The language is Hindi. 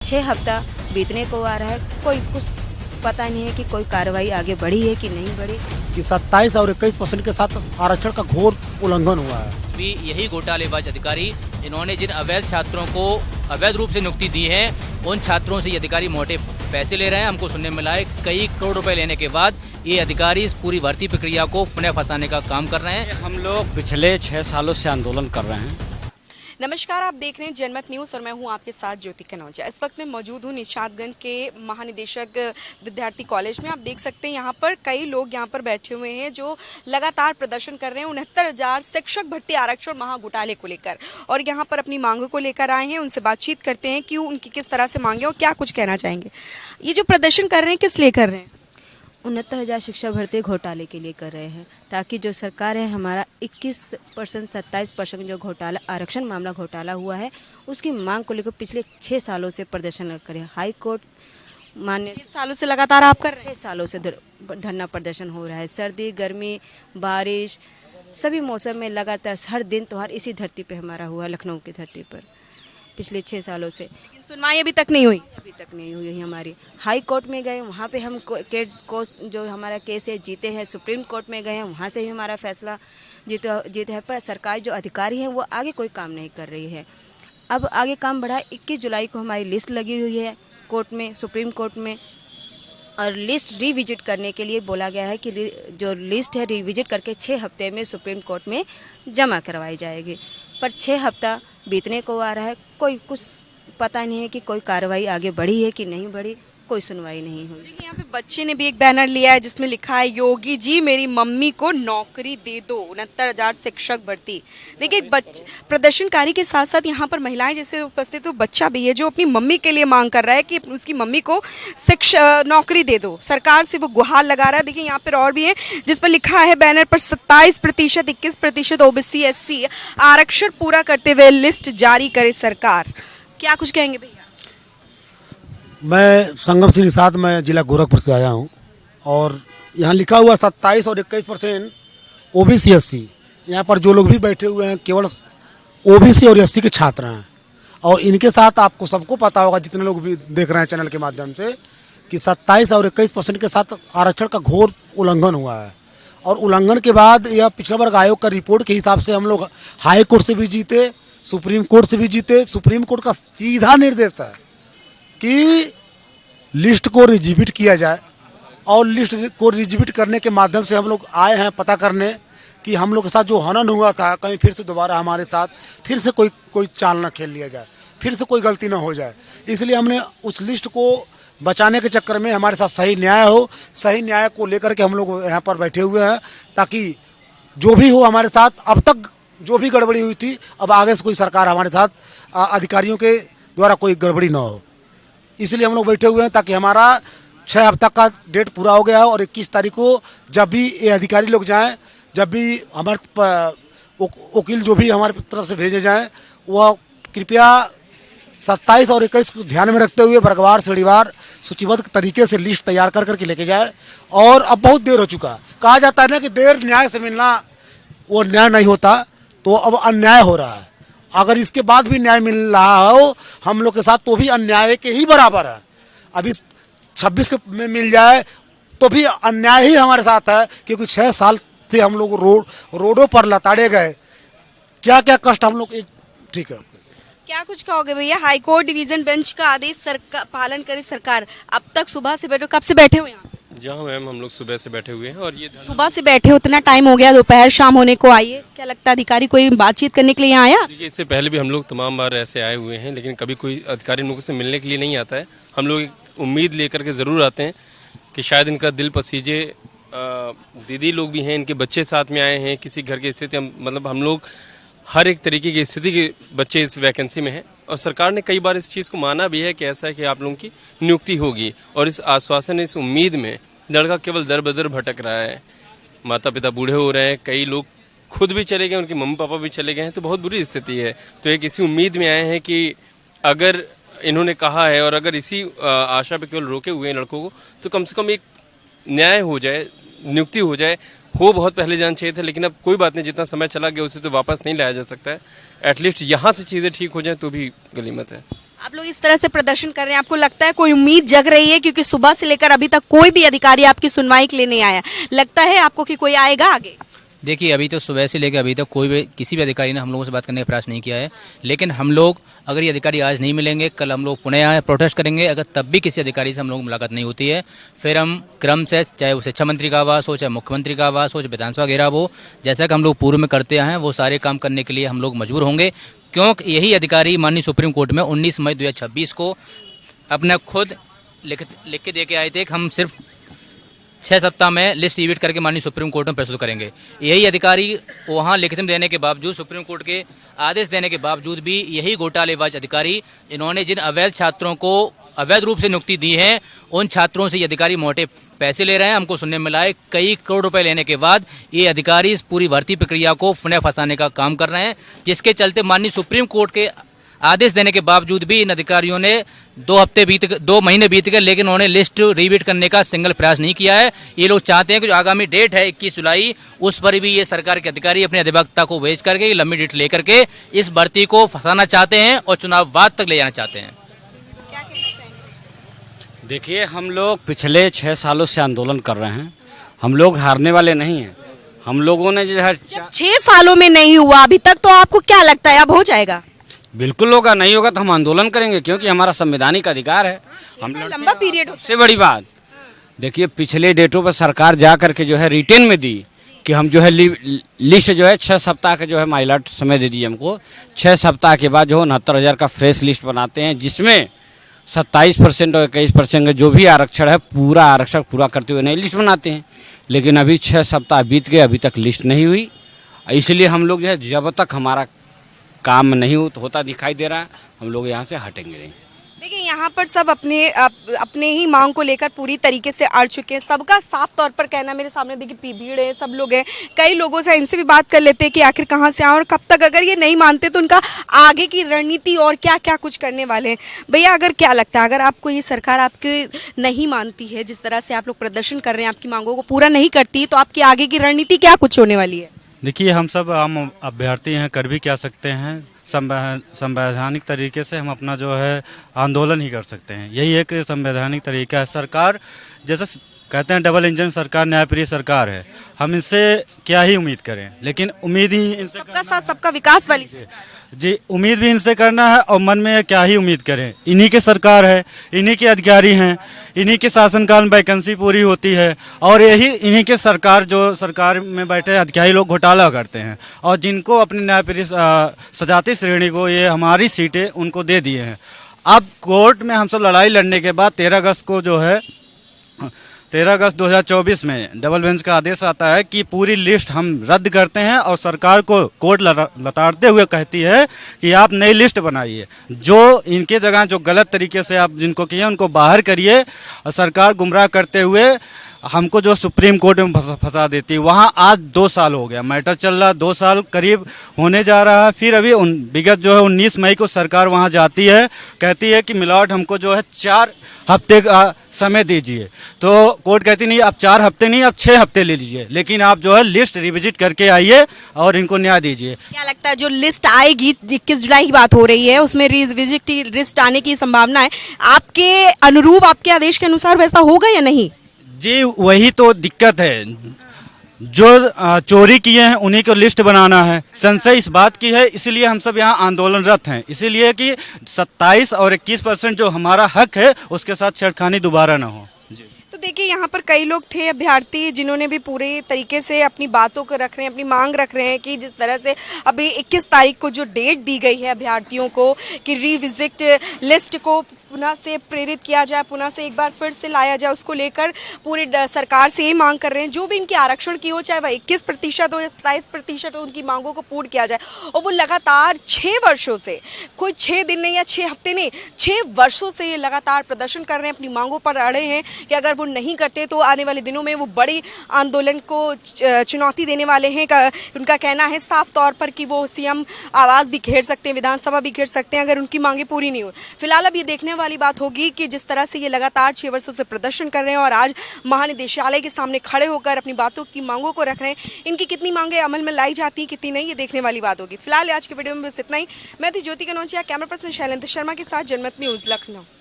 6 हफ्ता बीतने को आ रहा है, कोई कुछ पता नहीं है कि कोई कार्रवाई आगे बढ़ी है कि नहीं बढ़ी। कि 27 और 21% के साथ आरक्षण का घोर उल्लंघन हुआ है। भी यही घोटालेबाज अधिकारी इन्होंने जिन अवैध छात्रों को अवैध रूप से नियुक्ति दी है, उन छात्रों से ये अधिकारी मोटे पैसे ले रहे हैं। हमको सुनने में मिला है कई करोड़ रुपए लेने के बाद ये अधिकारी इस पूरी भर्ती प्रक्रिया को पुनः फंसाने का काम कर रहे हैं। हम लोग पिछले 6 सालों से आंदोलन कर रहे हैं। नमस्कार, आप देख रहे हैं जनमत न्यूज़ और मैं हूं आपके साथ ज्योति कनौजा। इस वक्त मैं मौजूद हूं निशातगंज के महानिदेशक विद्यार्थी कॉलेज में। आप देख सकते हैं यहाँ पर कई लोग यहाँ पर बैठे हुए हैं जो लगातार प्रदर्शन कर रहे हैं 69,000 शिक्षक भर्ती आरक्षण महाघोटाले को लेकर, और यहाँ पर अपनी मांगों को लेकर आए हैं। उनसे बातचीत करते हैं कि उनकी किस तरह से मांगे और क्या कुछ कहना चाहेंगे। ये जो प्रदर्शन कर रहे हैं किस लिए कर रहे हैं? 69,000 शिक्षा भर्ती घोटाले के लिए कर रहे हैं, ताकि जो सरकार है हमारा 21% 27% जो घोटाला आरक्षण मामला घोटाला हुआ है उसकी मांग को लेकर पिछले 6 सालों से प्रदर्शन करें। हाई कोर्ट मान्य 6 सालों से लगातार आप कर रहे हैं? 6 सालों से धरना प्रदर्शन हो रहा है। सर्दी गर्मी बारिश सभी मौसम में लगातार हर दिन त्योहार इसी धरती पे हमारा हुआ, लखनऊ की धरती पर पिछले 6 सालों से। लेकिन सुनवाई अभी तक नहीं हुई। अभी तक नहीं हुई है हमारी। हाई कोर्ट में गए, वहाँ पे हम केस को जो हमारा केस है जीते हैं। सुप्रीम कोर्ट में गए हैं, वहाँ से भी हमारा फैसला जीते है, पर सरकार जो अधिकारी हैं वो आगे कोई काम नहीं कर रही है। अब आगे काम बढ़ा, 21 जुलाई को हमारी लिस्ट लगी हुई है कोर्ट में, सुप्रीम कोर्ट में, और लिस्ट रिविजिट करने के लिए बोला गया है कि जो लिस्ट है रिविजिट करके 6 हफ्ते में सुप्रीम कोर्ट में जमा करवाई जाएगी। पर 6 हफ्ता बीतने को आ रहा है, कोई कुछ पता नहीं है कि कोई कार्रवाई आगे बढ़ी है कि नहीं बढ़ी, कोई सुनवाई नहीं हुई। देखिए यहाँ पे बच्चे ने भी एक बैनर लिया है जिसमें लिखा है योगी जी मेरी मम्मी को नौकरी दे दो, 69,000 शिक्षक भर्ती। देखिए प्रदर्शनकारी के साथ साथ यहाँ पर महिलाएं जैसे उपस्थित हो, बच्चा भी है जो अपनी मम्मी के लिए मांग कर रहा है कि उसकी मम्मी को नौकरी दे दो। सरकार से वो गुहार लगा रहा है। देखिए यहाँ पर और भी है जिस पर लिखा है बैनर पर 27%, 21% OBC SC आरक्षण पूरा करते हुए लिस्ट जारी करे सरकार। क्या कुछ कहेंगे भैया? मैं संगम सिंह निषाद, मैं जिला गोरखपुर से आया हूँ और यहाँ लिखा हुआ 27 और 21% OBC SC। यहाँ पर जो लोग भी बैठे हुए हैं केवल OBC और SC के छात्र हैं, और इनके साथ आपको सबको पता होगा जितने लोग भी देख रहे हैं चैनल के माध्यम से कि 27 और 21% के साथ आरक्षण का घोर उल्लंघन हुआ है। और उल्लंघन के बाद यह पिछड़ा वर्ग आयोग का रिपोर्ट के हिसाब से हम लोग हाई कोर्ट से भी जीते, सुप्रीम कोर्ट से भी जीते। सुप्रीम कोर्ट का सीधा निर्देश है कि लिस्ट को रिजिबिट किया जाए, और लिस्ट को रिजिबिट करने के माध्यम से हम लोग आए हैं पता करने कि हम लोग के साथ जो हनन हुआ था कहीं फिर से दोबारा हमारे साथ फिर से कोई चाल ना खेल लिया जाए, फिर से कोई गलती ना हो जाए। इसलिए हमने उस लिस्ट को बचाने के चक्कर में हमारे साथ सही न्याय हो, सही न्याय को लेकर के हम लोग यहाँ पर बैठे हुए हैं, ताकि जो भी हो हमारे साथ अब तक जो भी गड़बड़ी हुई थी अब आगे से कोई सरकार हमारे साथ अधिकारियों के द्वारा कोई गड़बड़ी ना हो। इसलिए हम लोग बैठे हुए हैं ताकि हमारा 6 हफ्ता का डेट पूरा हो गया है, और 21 तारीख को जब भी ये अधिकारी लोग जाएं, जब भी हमारे वकील जो भी हमारे तरफ से भेजे जाएं, वह कृपया 27 और 21 को ध्यान में रखते हुए वर्गवार श्रेणीवार सूचीबद्ध तरीके से लिस्ट तैयार कर करके लेके जाए। और अब बहुत देर हो चुका, कहा जाता है ना कि देर न्याय से मिलना वो न्याय नहीं होता, तो अब अन्याय हो रहा है। अगर इसके बाद भी न्याय मिल रहा हो हम लोग के साथ तो भी अन्याय के ही बराबर है। अभी 26 में मिल जाए तो भी अन्याय ही हमारे साथ है, क्योंकि 6 साल से हम लोग रोडों पर लताड़े गए। क्या क्या कष्ट हम लोग, ठीक है। क्या कुछ कहोगे भैया? हाई कोर्ट डिवीजन बेंच का आदेश पालन करे सरकार। अब तक सुबह से बैठे, कब से बैठे हुए हैं? जहाँ मैम हम लोग सुबह से बैठे हुए हैं, और ये सुबह से बैठे, उतना टाइम हो गया, दोपहर शाम होने को आइए। क्या लगता है अधिकारी कोई बातचीत करने के लिए यहाँ आया? देखिए इससे पहले भी हम लोग तमाम बार ऐसे आए हुए हैं, लेकिन कभी कोई अधिकारी हम लोगों से मिलने के लिए नहीं आता है। हम लोग एक उम्मीद लेकर के ज़रूर आते हैं कि शायद इनका दिल पसीजे। दीदी लोग भी हैं, इनके बच्चे साथ में आए हैं, किसी घर की स्थिति मतलब हम लोग हर एक तरीके की स्थिति के बच्चे इस वैकेंसी में हैं, और सरकार ने कई बार इस चीज़ को माना भी है कि ऐसा है कि आप लोगों की नियुक्ति होगी, और इस आश्वासन, इस उम्मीद में लड़का केवल दर बदर भटक रहा है। माता पिता बूढ़े हो रहे हैं, कई लोग खुद भी चले गए, उनके मम्मी पापा भी चले गए हैं, तो बहुत बुरी स्थिति है। तो एक इसी उम्मीद में आए हैं कि अगर इन्होंने कहा है और अगर इसी आशा पे केवल रोके हुए हैं लड़कों को, तो कम से कम एक न्याय हो जाए, नियुक्ति हो जाए। हो बहुत पहले जाना चाहिए था, लेकिन अब कोई बात नहीं, जितना समय चला गया उसे तो वापस नहीं लाया जा सकता है। एटलीस्ट यहाँ से चीज़ें ठीक हो जाए तो भी गनीमत है। आप लोग इस तरह से प्रदर्शन कर रहे हैं, आपको लगता है कोई उम्मीद जग रही है? क्योंकि सुबह से लेकर अभी तक कोई भी अधिकारी आपकी सुनवाई के लिए नहीं आया। लगता है आपको कि कोई आएगा आगे? देखिए, अभी तो सुबह से लेकर अभी तक कोई भी किसी भी अधिकारी ने हम लोगों से बात करने का प्रयास नहीं किया है। लेकिन हम लोग, अगर ये अधिकारी आज नहीं मिलेंगे, कल हम लोग पुनः यहाँ प्रोटेस्ट करेंगे। अगर तब भी किसी अधिकारी से हम लोग मुलाकात नहीं होती है, फिर हम क्रम से, चाहे वो शिक्षा मंत्री का आवास हो, चाहे मुख्यमंत्री का आवास हो, चाहे विधानसभा घेराव हो, जैसा कि हम लोग पूर्व में करते हैं, वो सारे काम करने के लिए हम लोग मजबूर होंगे। क्योंकि यही अधिकारी माननीय सुप्रीम कोर्ट में 19 मई 2026 को अपना खुद लिख के दे के आए थे कि हम सिर्फ 6 सप्ताह में लिस्ट रिवीट करके माननीय सुप्रीम कोर्ट में प्रस्तुत करेंगे। यही अधिकारी वहाँ लिखित में देने के बावजूद, सुप्रीम कोर्ट के आदेश देने के बावजूद भी, यही घोटालेबाज अधिकारी, इन्होंने जिन अवैध छात्रों को अवैध रूप से नियुक्ति दी है, उन छात्रों से ये अधिकारी मोटे पैसे ले रहे हैं। हमको सुनने में मिला है कई करोड़ रुपए लेने के बाद ये अधिकारी इस पूरी भर्ती प्रक्रिया को पुनः फंसाने का काम कर रहे हैं, जिसके चलते माननीय सुप्रीम कोर्ट के आदेश देने के बावजूद भी इन अधिकारियों ने 2 महीने बीत गए, लेकिन उन्होंने लिस्ट रिवीट करने का सिंगल प्रयास नहीं किया है। ये लोग चाहते हैं कि जो आगामी डेट है 21 जुलाई, उस पर भी ये सरकार के अधिकारी अपने अधिवक्ता को भेज करके, लंबी डेट लेकर के इस भर्ती को फंसाना चाहते हैं और चुनाव बाद तक ले जाना चाहते हैं। देखिए, हम लोग पिछले 6 सालों से आंदोलन कर रहे हैं। हम लोग हारने वाले नहीं हैं। हम लोगों ने जो है 6 सालों में नहीं हुआ अभी तक, तो आपको क्या लगता है अब हो जाएगा? बिल्कुल होगा, नहीं होगा तो हम आंदोलन करेंगे, क्योंकि हमारा संवैधानिक अधिकार है। हम लंबा पीरियड सबसे बड़ी बात, देखिए पिछले डेटों पर सरकार जा करके जो है रिटेन में दी कि हम जो है लिस्ट जो है 6 सप्ताह का जो है माइलॉट समय दे दीजिए हमको। 6 सप्ताह के बाद जो 69,000 का फ्रेश लिस्ट बनाते हैं, जिसमें 27% और 21% का जो भी आरक्षण है, पूरा आरक्षण पूरा करते हुए नई लिस्ट बनाते हैं। लेकिन अभी 6 सप्ताह बीत गए, अभी तक लिस्ट नहीं हुई। इसलिए हम लोग जो है, जब तक हमारा काम नहीं होता दिखाई दे रहा है, हम लोग यहाँ से हटेंगे नहीं। देखिए, यहाँ पर सब अपने ही मांग को लेकर पूरी तरीके से अड़ चुके हैं। सबका साफ तौर पर कहना, मेरे सामने देखिए भीड़ है, सब लोग हैं। कई लोगों से इनसे भी बात कर लेते हैं कि आखिर कहाँ से आए और कब तक, अगर ये नहीं मानते तो उनका आगे की रणनीति और क्या क्या कुछ करने वाले हैं। भैया, अगर क्या लगता है, अगर आपको ये सरकार आपकी नहीं मानती है, जिस तरह से आप लोग प्रदर्शन कर रहे हैं, आपकी मांगों को पूरा नहीं करती, तो आपकी आगे की रणनीति क्या कुछ होने वाली है? देखिए, हम सब आम अभ्यर्थी हैं, कर भी क्या सकते हैं। संवैधानिक तरीके से हम अपना जो है आंदोलन ही कर सकते हैं। यही एक संवैधानिक तरीका है। सरकार जैसे कहते हैं डबल इंजन सरकार, न्यायप्रिय सरकार है, हम इनसे क्या ही उम्मीद करें। लेकिन उम्मीद ही इनसे सबका साथ सबका विकास वाली जी, उम्मीद भी इनसे करना है और मन में क्या ही उम्मीद करें। इन्हीं की सरकार है, इन्हीं के अधिकारी हैं, इन्हीं के शासनकाल में वैकेंसी पूरी होती है और यही इन्हीं के सरकार, जो सरकार में बैठे अधिकारी लोग घोटाला करते हैं और जिनको अपनी न्यायप्रिय सजाती श्रेणी को ये हमारी सीटें उनको दे दिए हैं। अब कोर्ट में हम सब लड़ाई लड़ने के बाद 13 अगस्त को जो है 13 अगस्त 2024 में डबल बेंच का आदेश आता है कि पूरी लिस्ट हम रद्द करते हैं और सरकार को कोर्ट लताड़ते हुए कहती है कि आप नई लिस्ट बनाइए, जो इनके जगह जो गलत तरीके से आप जिनको किए उनको बाहर करिए। सरकार गुमराह करते हुए हमको जो सुप्रीम कोर्ट में फंसा देती है। वहाँ आज 2 साल हो गया, मैटर चल रहा, 2 साल करीब होने जा रहा है। फिर अभी विगत जो है 19 मई को सरकार वहाँ जाती है, कहती है कि मिलावट हमको जो है 4 हफ्ते का समय दीजिए। तो कोर्ट कहती नहीं, आप 4 हफ्ते नहीं, आप 6 हफ्ते ले लीजिए, लेकिन आप जो है लिस्ट रिविजिट करके आइए और इनको न्याय दीजिए। क्या लगता है जो लिस्ट आएगी, 21 जुलाई की बात हो रही है, उसमें रिविजिट लिस्ट आने की संभावना है, आपके अनुरूप, आपके आदेश के अनुसार वैसा होगा या नहीं? जी, वही तो दिक्कत है। जो चोरी किए हैं उन्हीं को लिस्ट बनाना है। संशय इस बात की है, इसीलिए हम सब यहाँ आंदोलनरत हैं, इसीलिए कि 27 और 21% जो हमारा हक है उसके साथ छेड़खानी दोबारा ना हो। तो देखिए, यहाँ पर कई लोग थे अभ्यर्थी जिन्होंने भी पूरे तरीके से अपनी बातों को रख रहे हैं, अपनी मांग रख रहे हैं कि जिस तरह से अभी 21 तारीख को जो डेट दी गई है अभ्यर्थियों को कि रिविजिट लिस्ट को पुनः से प्रेरित किया जाए, पुनः से एक बार फिर से लाया जाए, उसको लेकर पूरे सरकार से ये मांग कर रहे हैं जो भी इनके आरक्षण की हो, चाहे वह 21% हो या 27% हो, उनकी मांगों को पूर्ण किया जाए। और वो लगातार 6 वर्षों से, कोई 6 दिन नहीं या 6 हफ्ते नहीं, 6 वर्षों से ये लगातार प्रदर्शन कर रहे हैं, अपनी मांगों पर अड़े हैं कि अगर वो नहीं करते तो आने वाले दिनों में वो बड़ी आंदोलन को चुनौती देने वाले हैं। उनका कहना है साफ तौर पर कि वो सीएम आवास भी घेर सकते हैं, विधानसभा भी घेर सकते हैं अगर उनकी मांगे पूरी नहीं हो। फिलहाल अब ये देखने वाली बात होगी कि जिस तरह से ये लगातार 6 वर्षों से प्रदर्शन कर रहे हैं और आज महानिदेशालय के सामने खड़े होकर अपनी बातों की मांगों को रख रहे हैं, इनकी कितनी मांगे अमल में लाई जाती हैं, कितनी नहीं, ये देखने वाली बात होगी। फिलहाल आज के वीडियो में बस इतना ही। मैं थी ज्योति कनौजिया, कैमरा पर्सन शैलेंद्र शर्मा के साथ, जनमत न्यूज़, लखनऊ।